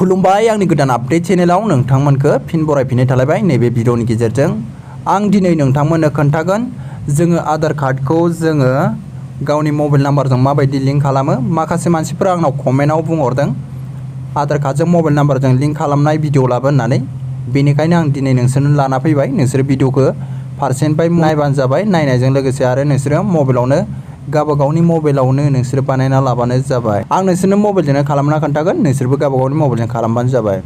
खुलुमबाय आंनि गोदान आपडेट चेनेलाव नोंथांमोनखौ फिन बरायफिननाय थालायबाय नैबे भिडिअनि गेजेरजों आं दिनै नोंथांमोननो खोन्थागोन जोङो आधार कार्डखौ जोङो गावनि मबाइल नाम्बारजों माबायदि लिंक खालामो। माखासे मानसिफोरा आंनाव कमेन्टआव बुंहरदों आधार कार्डजों मबाइल नाम्बारजों लिंक खालामनाय भिडिअ लाबो होननानै, बेनिखायनो आं दिनै नोंसोरनो लाना फैबाय। नोंसोर भिडिअखौ फारसेनिफ्राय नायबानो जाबाय, नायनायजों लोगोसे आरो नोंसोरो मबाइलावनो गावबागावनि मबाइलावनो नोंसोर बानायना लाबानो जाबाय। आं नोंसोरनो मबाइलजोंनो खालामना खोन्थागोन, नोंसोरबो गावबागावनि मबाइलजों खालामबानो जाबाय।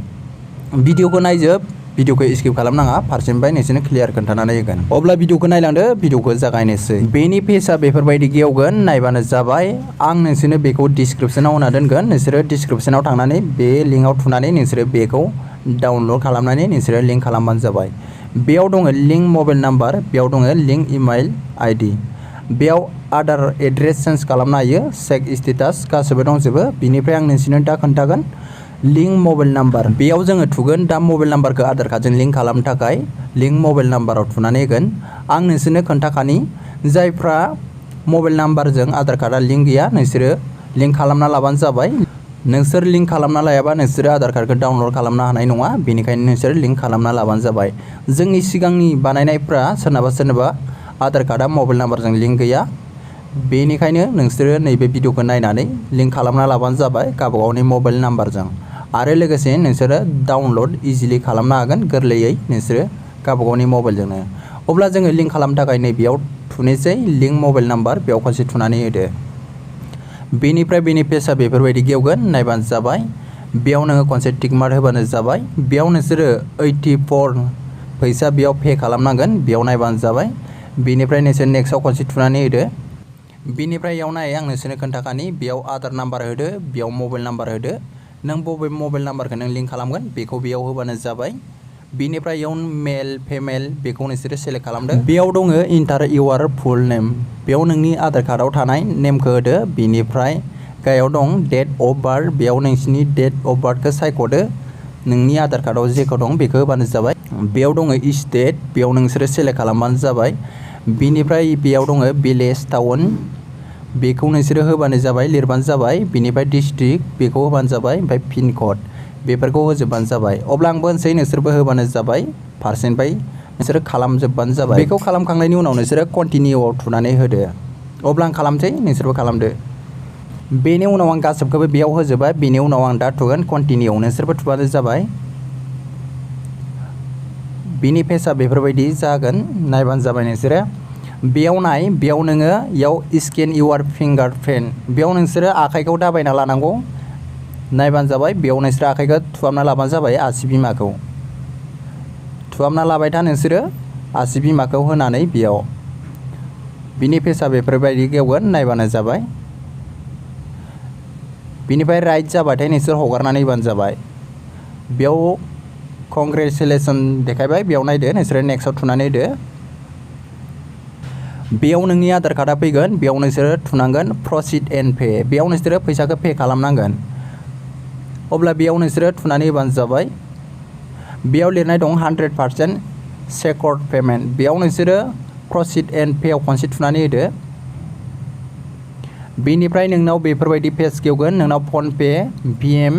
भिडिअखौ नायजोब, भिडिअखौ स्किप खालामनाङा, फारसेनिफ्राय नोंसोरनो क्लियार खोन्थानानै होगोन। अब्ला भिडिअखौ नायलांदो, भिडिअखौ जागायनोसै। बेनि पेजआ बेफोरबायदि गेवगोन, नायबानो जाबाय। आं नोंसोरनो बेखौ डिसक्रिपसनाव होना दोनगोन, नोंसोरो डिसक्रिपसनाव थांनानै बे लिंकआव थुनानै नोंसोरो बेखौ डाउनलड खालामनानै नोंसोरो लिंक खालामबानो जाबाय। बेयाव दङ लिंक मबाइल नाम्बार, बेयाव दङ लिंक इमेल आइडि, बेयाव आधार एड्रेस चेन्ज खालामनो हायो, चेक स्टेटास गासैबो दंजोबो। बिनिफ्राय आं नोंसोरनो दा खोन्थागोन लिंक मबाइल नाम्बार, बेयाव जोङो थुगोन दा मबाइल नाम्बारखौ आधार कार्डजों लिंक खालामनो थाखाय लिंक मबाइल नाम्बाराव थुनानै होगोन। आं नोंसोरनो खोन्थाखानि जायफ्रा मबाइल नाम्बारजों आधार कार्डआ लिंक गैया नोंसोरो लिंक खालामना लाबानो जाबाय। नोंसोर लिंक खालामना लायाबा नोंसोरो आधार कार्डखौ डाउनलड खालामनो हानाय नङा, बेनिखायनो नोंसोर लिंक खालामना लाबानो जाबाय। जोंनि सिगांनि बानायनायफ्रा सोरनाबा आधार कार्डआ मबाइल नाम्बारजों लिंक गैया, बेनिखायनो नोंसोरो नैबे भिडिअखौ नायनानै लिंक खालामना लाबानो जाबाय गावबागावनि मबाइल नाम्बारजों। आरो लोगोसे नोंसोरो डाउनलड इजिलि खालामनो हागोन गोरलैयै नोंसोरो गावबागावनि मबाइलजोंनो। अब्ला जोङो लिंक खालामनो थाखाय नैबेयाव थुनोसै लिंक मबाइल नाम्बार, बेयाव खनसे थुनानै होदो। बेनिफ्राय बेनि पेजआ बेफोरबायदि गेवगोन, नायबानो जाबाय। बेयाव नोङो खनसे टिक मार्क होबानो जाबाय। बेयाव नोंसोरो 84 फैसा बेयाव पे खालामनांगोन, बेयाव नायबानो जाबाय। बेनिफ्राय नोंसोर नेक्स्टआव खनसे थुनानै होदो। बेनिफ्राय इयाव नाय, आं नोंसोरनो खोन्थाखानि बेयाव आधार नाम्बार होदो, बेयाव मबाइल नाम्बार होदो। नों बबे मबाइल नाम्बारखौ नों लिंक खालामगोन बेखौ बेयाव होबानो जाबाय। बेनिफ्राय इयाव मेल फिमेल बेखौ नोंसोरो सेलेक्ट खालामदो। बेयाव दङ इन्टार इउर फुल नेम, बेयाव नोंनि आधार कार्डआव थानाय नेमखौ होदो। बेनिफ्राय गाहायाव दं डेट अफ बार्थ, बेयाव नोंसिनि डेट अफ बार्थखौ सायख'दो। नोंनि आधार कार्डआव जेखौ दं बेखौ होबानो जाबाय। बेयाव दङ स्टेट, बेयाव नोंसोरो सेलेक्ट खालामबानो जाबाय। बेनिफ्राय बेयाव दङ भिलेज टाउन, बेखौ नोंसोरो होबानो जाबाय, लिरबानो जाबाय। बेनिफ्राय डिस्ट्रिक्ट बेखौ होबानो जाबाय, ओमफ्राय पिन कड बेफोरखौ होजोबबानो जाबाय। अब्ला आंबो होनसै, नोंसोरबो होबानो जाबाय। फारसेनिफ्राय नोंसोरो खालामजोबबानो जाबाय। बेखौ खालामखांनायनि उनाव नोंसोरो कन्टिनिउआव थुनानै होदो। अब्ला आं खालामसै, नोंसोरबो खालामदो। बेनि उनाव आं गासैखौबो बेयाव होजोबबाय, बेनि उनाव आं दा थुगोन कन्टिनिउ, नोंसोरबो थुबानो जाबाय। बिनि पेजआ बेफोरबायदि जागोन, नायबानो जाबाय नोंसोरो। बेयाव नाय, बेयाव नोङो इयाव स्केन इउर फिंगार प्रिन्ट, बेयाव नोंसोरो आखाइखौ दाबायना लानांगौ, नायबानो जाबाय। बेयाव नोंसोरो आखाइखौ थुहाबना लाबानो जाबाय, आसि बिमाखौ थुहाबना लाबाय था नोंसोरो आसि बिमाखौ होनानै बेयाव। बिनि पेजआ बेफोरबायदि गेवगोन, नायबानो जाबाय। बिनिफ्राय राइट जाबाथाय नोंसोर हगारनानै होबानो जाबाय। बेयाव कंग्रेचुलेसन देखायबाय, बेयाव नायदो, नोंसोरो नेक्स्टआव थुनानै होदो। बेयाव नोंनि आधार कार्डआ फैगोन, बेयाव नोंसोरो थुनांगोन प्रसिड एन्ड पे, बेयाव नोंसोरो फैसाखौ पे खालामनांगोन। अब्ला बेयाव नोंसोरो थुनानै होबानो जाबाय। बेयाव लिरनाय दं 100% सेक्योर्ड पेमेन्ट, बेयाव नोंसोरो प्रसिड एन्ड पेआव खनसे थुनानै होदो। बेनिफ्राय नोंनाव बेफोरबायदि पेज गेवगोन, नोंनाव फनपे, भिएम,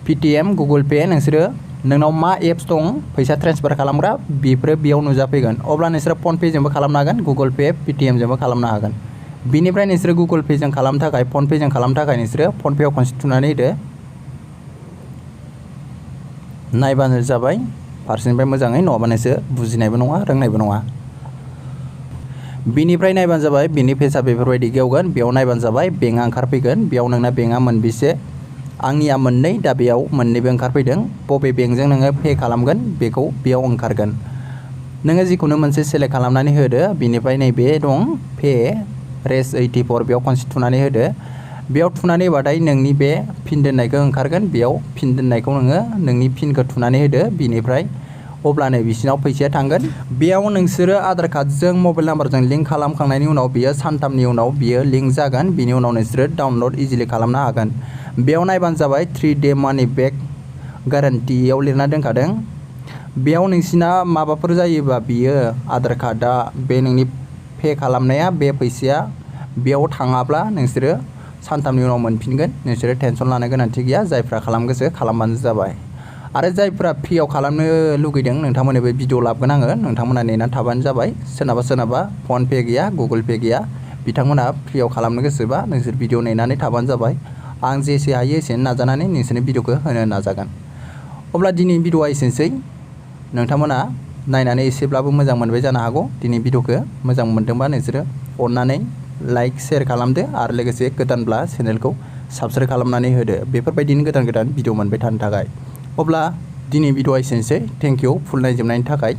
पेटिएम, गुगोल पे, नोंसोरो नोंनाव मा एप्स दं फैसा ट्रेन्सफार खालामग्रा बेफोरो बेयाव नुजाफैगोन। अब्ला नोंसोरो फनपेजोंबो खालामनो हागोन, गुगोल पे, पेटिएमजोंबो खालामनो हागोन। बिनिफ्राय नोंसोरो गुगोल पेजों खालामनो थाखाय, फनपेजों खालामनो थाखाय नोंसोरो फनपेआव खनसे थुनानै होदो। नायबानो जाबाय फारसेनिफ्राय मोजाङै, नङाबा नोंसोर बुजिनायबो नङा, रोंनायबो नङा। बिनिफ्राय नायबानो जाबाय, बिनि पेजआ बेफोरबायदि गेवगोन, बेयाव नायबानो जाबाय। बेंकआ ओंखारफैगोन, बेयाव नोंना बेंकआ मोनबेसे, आंनिया मोननै, दा बेयाव मोननैबो ओंखारफैदों। बबे बेंकजों नोङो पे खालामगोन बेखौ बेयाव ओंखारगोन। नोङो जिखुनु मोनसे सेलेक्ट खालामनानै होदो। बिनिफ्राय नैबे दं पे रेस 84, बेयाव खनसे थुनानै होदो। बेयाव थुनानै होबाथाय नोंनि बे पिन दोननायखौ ओंखारगोन, बेयाव पिन दोननायखौ नोङो नोंनि पिनखौ थुनानै होदो। बिनिफ्राय अब्लानो बिसिनाव फैसाया थांगोन। बेयाव नोंसोरो आधार कार्डजों मबाइल नाम्बारजों लिंक खालामखांनायनि उनाव बियो सानथामनि उनाव बियो लिंक जागोन। बिनि उनाव नोंसोरो डाउनलड इजिलि खालामनो हागोन। बेयाव नायबानो जाबाय 3 डे मानि बेक गारेन्टियाव लिरना दोनखादों। बेयाव नोंसिना माबाफोर जायोबा बियो आधार कार्डआ बे नोंनि पे खालामनाया बे फैसाया बेयाव थाङाब्ला नोंसोरो सानथामनि उनाव मोनफिनगोन। नोंसोरो टेनसन लानो गोनांथि गैया। जायफ्रा खालाम गोसो खालामबानो जाबाय। आरो जायफ्रा फ्रियाव खालामनो लुगैदों नोंथांमोननो बे भिडिअ लाबोगोन आङो। नोंथांमोना नेनानै थाबानो जाबाय। सोरनाबा फन पे गैया, गुगोल पे गैया, बिथांमोना फ्रियाव खालामनो गोसोबा नोंसोर भिडिअ नेनानै थाबानो जाबाय। आं जेसे हायो एसेनो नाजानानै नोंसोरनि भिडिअखौ होनो नाजागोन। अब्ला दिनै भिडिअआ एसेनोसै। नोंथांमोना नायनानै एसेब्लाबो मोजां मोनबाय जानो हागौ। दिनै भिडिअखौ मोजां मोनदोंबा नोंसोरो अननानै लाइक शेयार खालामदो आरो लोगोसे गोदानब्ला चेनेलखौ साबस्क्राइब खालामनानै होदो बेफोरबायदिनो गोदान भिडिअ मोनबाय थानो थाखाय। अब्ला दिनै भिडिअआ एसेनोसै। थेंक इउ फुल नायजोबनायनि थाखाय।